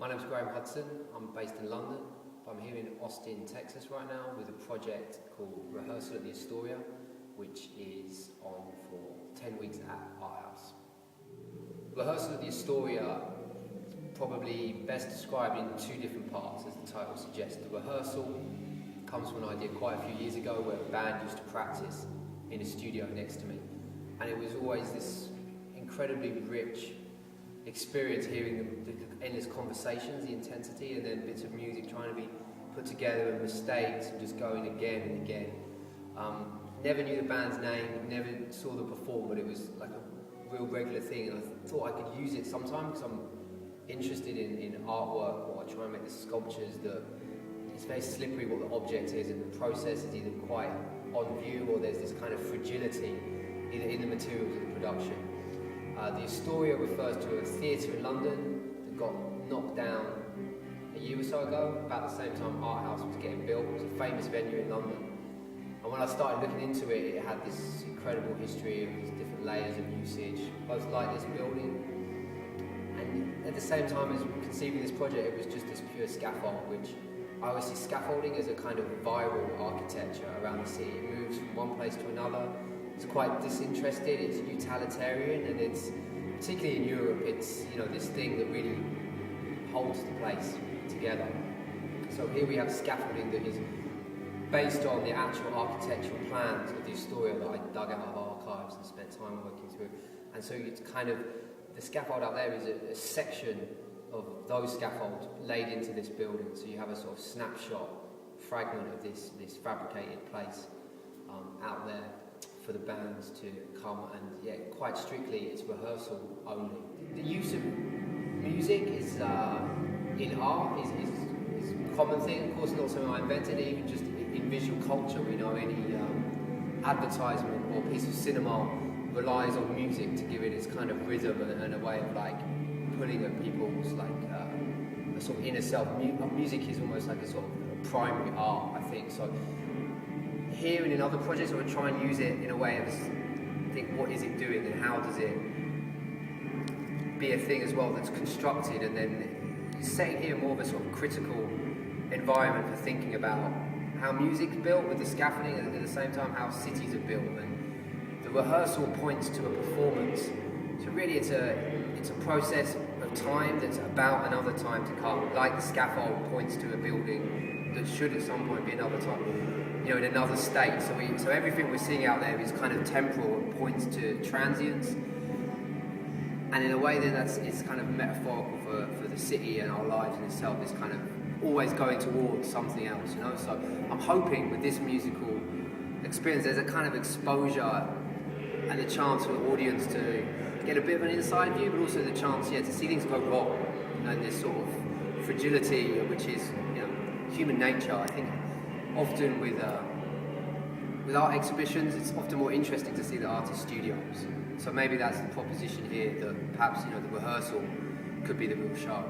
My name's Hudson. I'm based in London, but I'm here in Austin, Texas right now with a project called Rehearsal at the Astoria, which is on for 10 weeks at Art House. Rehearsal at the Astoria is probably best described in two different parts, as the title suggests. The rehearsal comes from an idea quite a few years ago where a band used to practice in a studio next to me, and it was always this incredibly rich experience hearing the endless conversations, the intensity, and then bits of music trying to be put together and mistakes and just going again and again. Never knew the band's name, never saw them perform, but it was like a real regular thing, and I thought I could use it sometime because I'm interested in artwork, or I try and make the sculptures that it's very slippery what the object is, and the process is either quite on view or there's this kind of fragility either in the materials of the production. The Astoria refers to a theatre in London that got knocked down a year or so ago, about the same time Art House was getting built. It was a famous venue in London. And when I started looking into it, it had this incredible history of these different layers of usage, both like this building, and at the same time as conceiving this project, it was just this pure scaffold, which I always see scaffolding as a kind of viral architecture around the city. It moves from one place to another. It's quite disinterested, it's utilitarian, and it's, particularly in Europe, it's this thing that really holds the place together. So here we have scaffolding that is based on the actual architectural plans of the Astoria that I dug out of archives and spent time working through. And so it's kind of, the scaffold out there is a section of those scaffolds laid into this building. So you have a sort of snapshot fragment of this fabricated place out there for the bands to come, and quite strictly it's rehearsal only. The use of music is in art is a common thing. Of course, not something I invented. Even just in visual culture, we know any advertisement or piece of cinema relies on music to give it its kind of rhythm and a way of like pulling at people's a sort of inner self. Music is almost like a sort of primary art, I think. So here and in other projects, I would try and use it in a way of think, what is it doing and how does it be a thing as well that's constructed, and then setting here more of a sort of critical environment for thinking about how music's built with the scaffolding, and at the same time how cities are built. And the rehearsal points to a performance. So really it's a process of time that's about another time to come, like the scaffold points to a building that should at some point be another time, in another state. So everything we're seeing out there is kind of temporal and points to transience. And in a way then it's kind of metaphorical for the city and our lives in itself. It's kind of always going towards something else, So I'm hoping with this musical experience there's a kind of exposure and the chance for the audience to get a bit of an inside view, but also the chance, to see things go wrong, and this sort of fragility, which is, human nature. I think often with art exhibitions, it's often more interesting to see the artist studios. So maybe that's the proposition here, that perhaps, the rehearsal could be the real show.